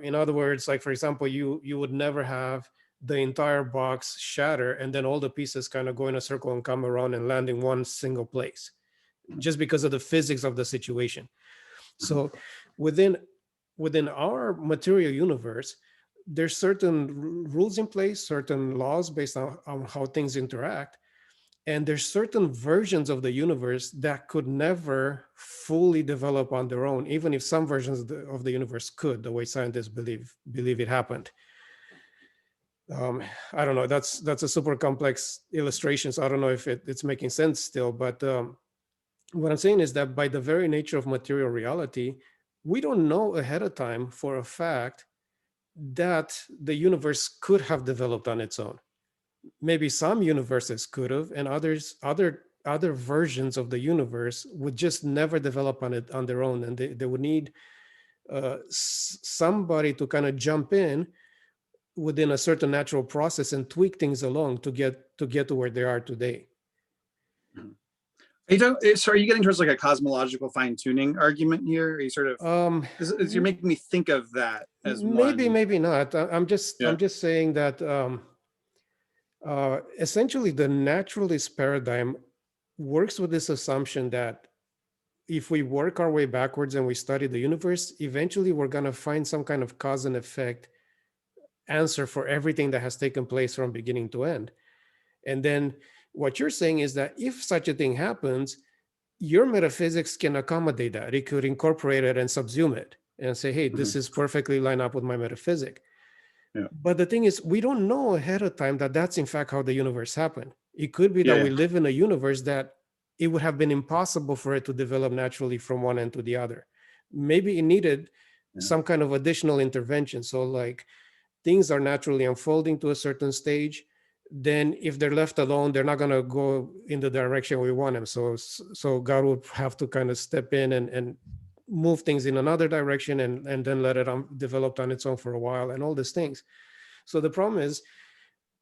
In other words, like for example, you would never have the entire box shatter and then all the pieces kind of go in a circle and come around and land in one single place, just because of the physics of the situation. So within our material universe, there's certain rules in place, certain laws based on how things interact. And there's certain versions of the universe that could never fully develop on their own, even if some versions of the universe could, the way scientists believe it happened. I don't know, that's a super complex illustration, so I don't know if it's making sense still, but what I'm saying is that by the very nature of material reality, we don't know ahead of time for a fact that the universe could have developed on its own. Maybe some universes could have, and other versions of the universe would just never develop on their own, and they would need somebody to kind of jump in within a certain natural process and tweak things along to get to where they are today. So are you getting towards like a cosmological fine-tuning argument here? Are you sort of you're making me think of that as maybe not. I'm just saying that essentially the naturalist paradigm works with this assumption that if we work our way backwards and we study the universe, eventually we're going to find some kind of cause and effect answer for everything that has taken place from beginning to end. And then what you're saying is that if such a thing happens, your metaphysics can accommodate that. It could incorporate it and subsume it and say, hey, this is perfectly lined up with my metaphysic. Yeah. But the thing is, we don't know ahead of time that that's in fact how the universe happened. It could be that we live in a universe that it would have been impossible for it to develop naturally from one end to the other. Maybe it needed some kind of additional intervention. So like things are naturally unfolding to a certain stage. Then if they're left alone, they're not going to go in the direction we want them. So God would have to kind of step in and move things in another direction and then let it develop on its own for a while and all these things. So the problem is,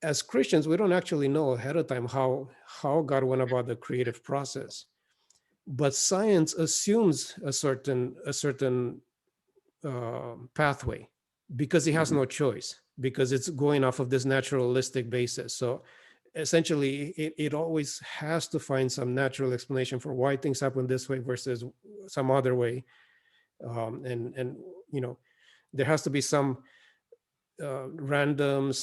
as Christians, we don't actually know ahead of time how God went about the creative process. But science assumes a certain pathway because it has no choice, because it's going off of this naturalistic basis. So essentially, it always has to find some natural explanation for why things happen this way versus some other way. And you know, there has to be some random,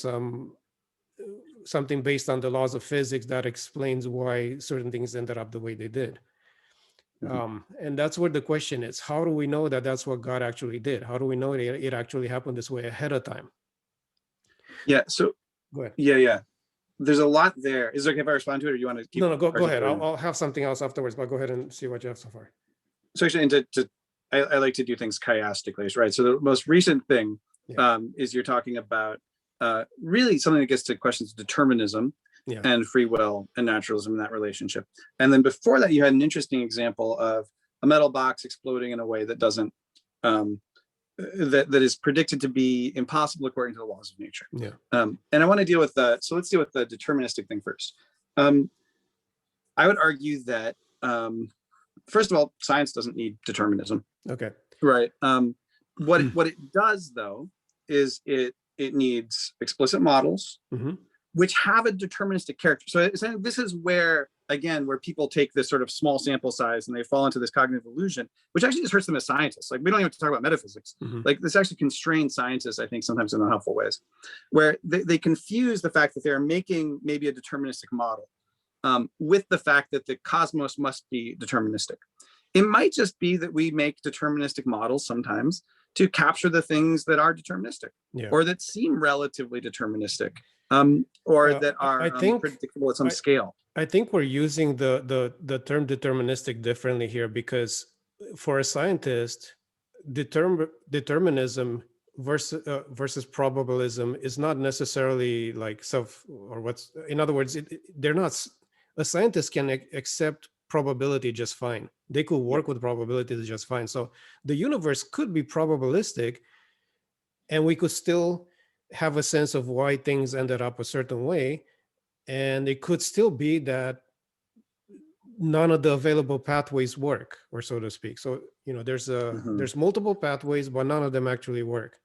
something based on the laws of physics that explains why certain things ended up the way they did. And that's where the question is, how do we know that that's what God actually did? How do we know it actually happened this way ahead of time? Yeah, so go ahead. Yeah. There's a lot there. Is it okay if I respond to it, or do you want to keep? No, go ahead. I'll have something else afterwards, but go ahead and see what you have so far. So actually, I like to do things chiastically, right? So the most recent thing is you're talking about really something that gets to questions of determinism and free will and naturalism in that relationship. And then before that, you had an interesting example of a metal box exploding in a way that doesn't that is predicted to be impossible according to the laws of nature. Yeah. And I want to deal with that. So let's deal with the deterministic thing first. I would argue that first of all, science doesn't need determinism. Okay. Right. What it does though is it needs explicit models, which have a deterministic character. So this is where, again, where people take this sort of small sample size and they fall into this cognitive illusion, which actually just hurts them as scientists. Like, we don't even have to talk about metaphysics. Like, this actually constrains scientists, I think, sometimes in unhelpful ways, where they confuse the fact that they're making maybe a deterministic model with the fact that the cosmos must be deterministic. It might just be that we make deterministic models sometimes to capture the things that are deterministic or that seem relatively deterministic. Or that are predictable at some scale. I think we're using the term deterministic differently here, because for a scientist, determinism versus probabilism is not necessarily like in other words, they're not a scientist can accept probability just fine. They could work with probability just fine. So the universe could be probabilistic, and we could still have a sense of why things ended up a certain way. And it could still be that none of the available pathways work, or so to speak. So, there's multiple pathways, but none of them actually work.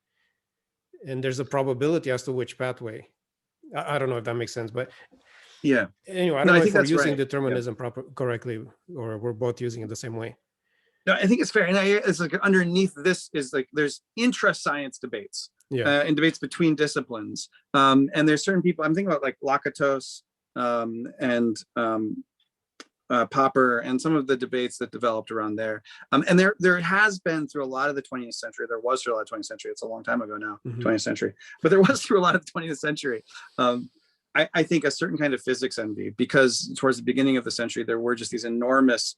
And there's a probability as to which pathway. I don't know if that makes sense, but yeah. anyway, I don't know if we're using determinism correctly, or we're both using it the same way. No, I think it's fair. And it's like underneath this is like there's intra-science debates and debates between disciplines. And there's certain people, I'm thinking about like Lakatos and Popper and some of the debates that developed around there. And there has been through a lot of the 20th century, there was through a lot of 20th century, it's a long time ago now, 20th century, but there was through a lot of the 20th century. I think a certain kind of physics envy, because towards the beginning of the century, there were just these enormous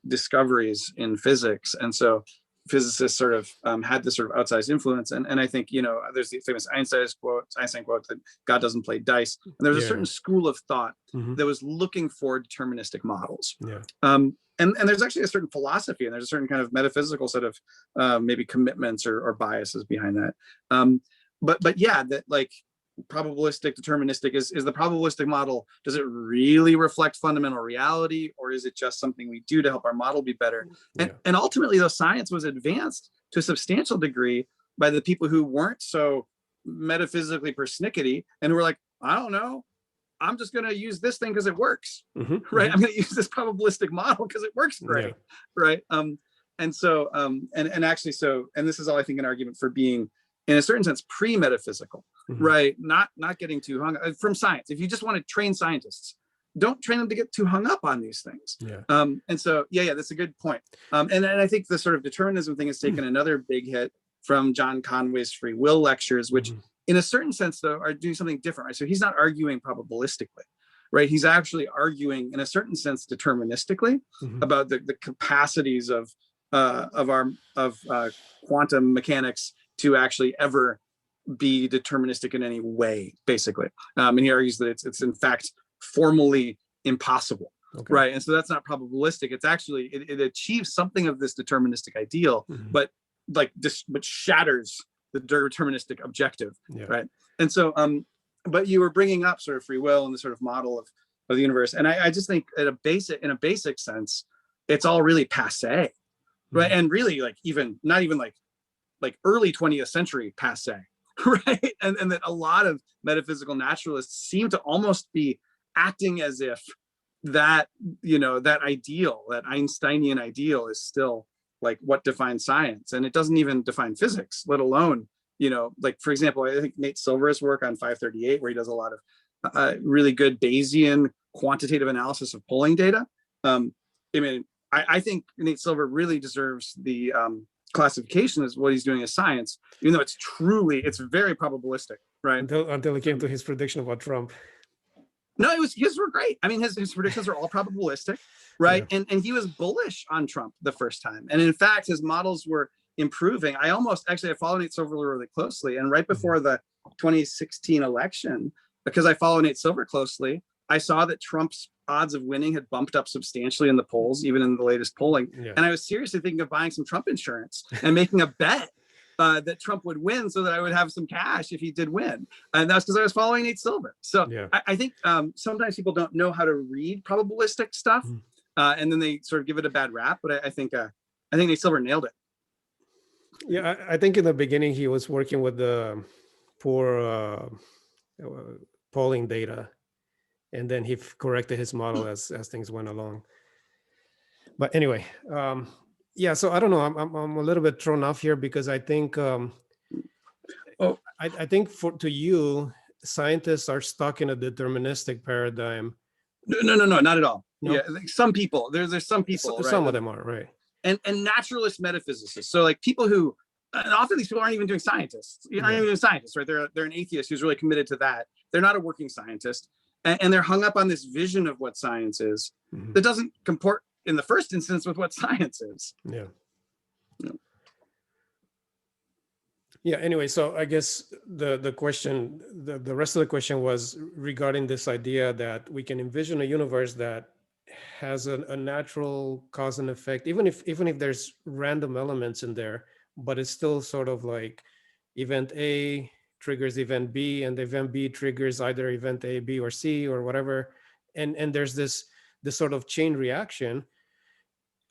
discoveries in physics. And so physicists sort of had this sort of outsized influence. And I think, there's the famous Einstein quote that God doesn't play dice. And there was a certain school of thought that was looking for deterministic models. And there's actually a certain philosophy, and there's a certain kind of metaphysical set of maybe commitments or biases behind that. But yeah, that like probabilistic deterministic is the probabilistic model, does it really reflect fundamental reality, or is it just something we do to help our model be better? And ultimately, though, science was advanced to a substantial degree by the people who weren't so metaphysically persnickety and who were like, I don't know, I'm just going to use this thing because it works, right? I'm going to use this probabilistic model because it works great, right? And so and actually, and this is all I think an argument for being, in a certain sense, pre-metaphysical, right? Not getting too hung up from science. If you just want to train scientists, don't train them to get too hung up on these things. And so, that's a good point. And I think the sort of determinism thing has taken another big hit from John Conway's free will lectures, which in a certain sense, though, are doing something different, right? So he's not arguing probabilistically, right? He's actually arguing, in a certain sense, deterministically about the capacities of quantum mechanics to actually ever be deterministic in any way, basically. And he argues that it's in fact formally impossible, right? And so that's not probabilistic. It's actually, it achieves something of this deterministic ideal, but shatters the deterministic objective, right? And so, but you were bringing up sort of free will and the sort of model of the universe. And I just think in a basic sense, it's all really passé, right? And really not even early 20th century passé, right? And that a lot of metaphysical naturalists seem to almost be acting as if that, that ideal, that Einsteinian ideal, is still like what defines science. And it doesn't even define physics, let alone, for example, I think Nate Silver's work on 538, where he does a lot of really good Bayesian quantitative analysis of polling data. I think Nate Silver really deserves the classification as what he's doing as science, even though it's very probabilistic, right? Until he came to his prediction about Trump. No, his were great. I mean, his predictions are all probabilistic, right? And he was bullish on Trump the first time. And in fact, his models were improving. I follow Nate Silver really closely. And right before the 2016 election, because I follow Nate Silver closely, I saw that Trump's odds of winning had bumped up substantially in the polls, even in the latest polling. And I was seriously thinking of buying some Trump insurance and making a bet that Trump would win so that I would have some cash if he did win. And that's because I was following Nate Silver. So I think sometimes people don't know how to read probabilistic stuff, and then they sort of give it a bad rap. But I think Nate Silver nailed it. Yeah, I think in the beginning he was working with the poor polling data, and then he corrected his model as things went along. But anyway, so I don't know. I'm a little bit thrown off here because I think I think to you, scientists are stuck in a deterministic paradigm. No, not at all. No? Yeah, like some people. There's some people. Some of them are, right. And naturalist metaphysicists. So like people who, and often these people aren't even doing scientists. Aren't even doing scientists, right? They're an atheist who's really committed to that. They're not a working scientist, and they're hung up on this vision of what science is that doesn't comport in the first instance with what science is. Yeah. Anyway, so I guess the question, the rest of the question was regarding this idea that we can envision a universe that has a natural cause and effect, even if there's random elements in there, but it's still sort of like event A triggers event B, and the event B triggers either event A, B, or C, or whatever, and there's this sort of chain reaction.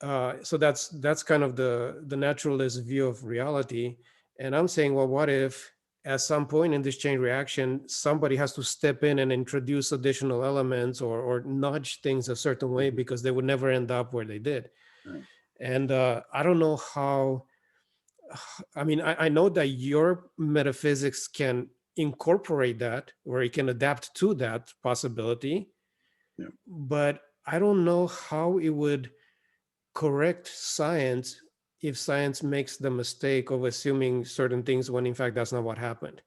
So that's kind of the naturalist view of reality. And I'm saying, well, what if at some point in this chain reaction somebody has to step in and introduce additional elements, or nudge things a certain way, because they would never end up where they did. Right. And I don't know how. I mean, I know that your metaphysics can incorporate that, or it can adapt to that possibility, Yeah. but I don't know how it would correct science if science makes the mistake of assuming certain things when in fact that's not what happened.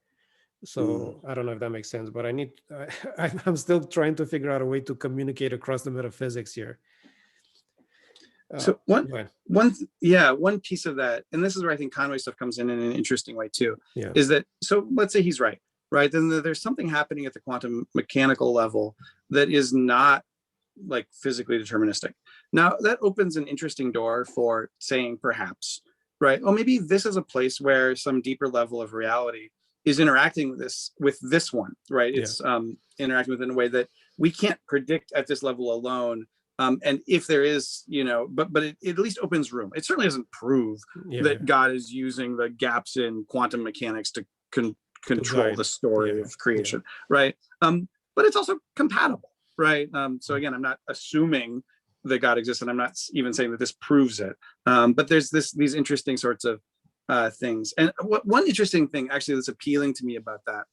So I don't know if that makes sense, but I'm still trying to figure out a way to communicate across the metaphysics here. So one piece of that, and this is where I think Conway stuff comes in an interesting way too, is that, so let's say he's right? Then there's something happening at the quantum mechanical level that is not like physically deterministic. Now that opens an interesting door for saying, perhaps, right, oh, maybe this is a place where some deeper level of reality is interacting with this one, right? It's interacting with it in a way that we can't predict at this level alone. And if there is, but it at least opens room. It certainly doesn't prove that God is using the gaps in quantum mechanics to control the story of creation, right? But it's also compatible, right? So again, I'm not assuming that God exists, and I'm not even saying that this proves it. But there's these interesting sorts of things. And one interesting thing actually that's appealing to me about that,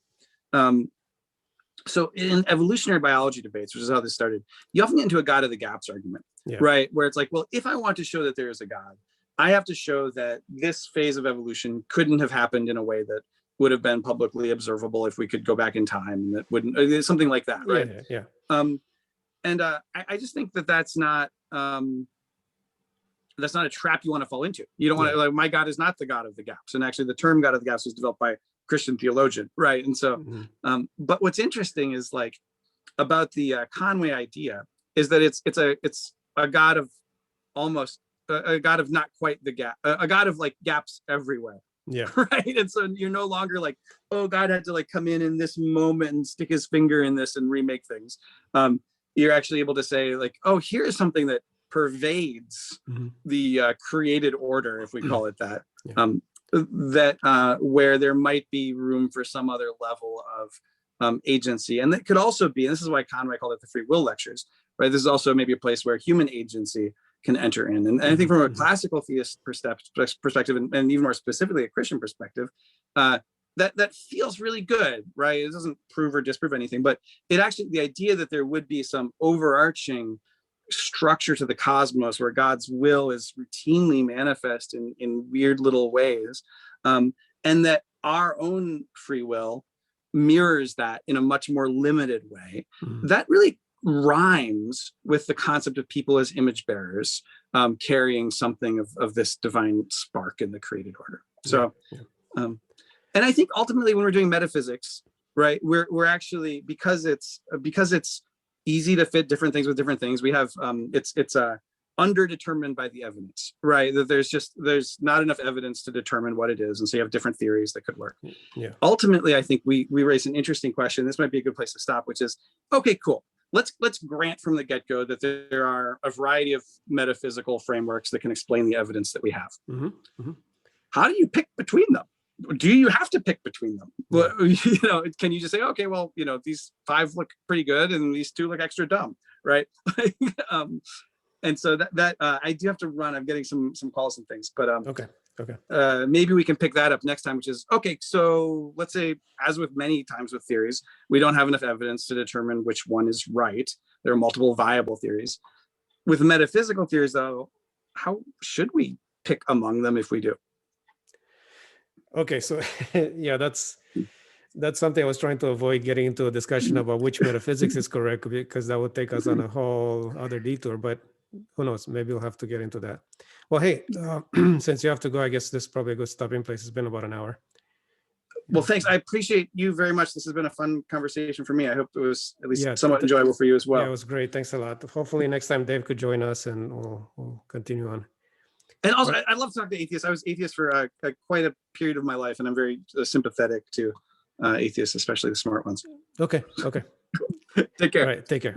so in evolutionary biology debates, which is how this started, you often get into a God of the gaps argument, right? Where it's like, well, if I want to show that there is a God, I have to show that this phase of evolution couldn't have happened in a way that would have been publicly observable if we could go back in time, and that wouldn't, something like that, right? And I just think that that's not a trap you want to fall into. You don't want to, like, my God is not the God of the gaps. And actually the term God of the gaps was developed by a Christian theologian, right? And so, but what's interesting is, like, about the Conway idea is that it's a God of almost a God of not quite the gap, a God of like gaps everywhere. Right. And so you're no longer like, oh, God had to like come in this moment and stick his finger in this and remake things. You're actually able to say, like, oh, here's something that pervades the created order, if we call it that, that where there might be room for some other level of agency. And that could also be, and this is why Conway called it the free will lectures, right? This is also maybe a place where human agency can enter in. And I think from a classical theist perspective, and even more specifically a Christian perspective, that feels really good, right? It doesn't prove or disprove anything, but it actually, the idea that there would be some overarching structure to the cosmos where God's will is routinely manifest in weird little ways, and that our own free will mirrors that in a much more limited way, that really rhymes with the concept of people as image bearers, carrying something of this divine spark in the created order. So and I think ultimately when we're doing metaphysics, right, we're actually, because it's easy to fit different things with different things, we have it's underdetermined by the evidence, right? That there's not enough evidence to determine what it is, and so you have different theories that could work. Ultimately, I think we raise an interesting question. This might be a good place to stop, which is, okay, cool, let's grant from the get-go that there are a variety of metaphysical frameworks that can explain the evidence that we have. How do you pick between them? Do you have to pick between them? Well, can you just say, okay, well, these 5 look pretty good and these 2 look extra dumb, right? And so that I do have to run. I'm getting some calls and things, but okay. Maybe we can pick that up next time, which is, okay, so let's say, as with many times with theories, we don't have enough evidence to determine which one is right. There are multiple viable theories. With metaphysical theories, though, how should we pick among them if we do? Okay, so that's something I was trying to avoid getting into a discussion about which metaphysics is correct, because that would take us on a whole other detour, but who knows, maybe we'll have to get into that. Well, hey, since you have to go, I guess this is probably a good stopping place. It's been about an hour. Well, thanks. I appreciate you very much. This has been a fun conversation for me. I hope it was at least somewhat enjoyable for you as well. Yeah, it was great. Thanks a lot. Hopefully next time Dave could join us and we'll continue on. And also, I love to talk to atheists. I was atheist for quite a period of my life, and I'm very sympathetic to atheists, especially the smart ones. Okay. Take care. All right. Take care.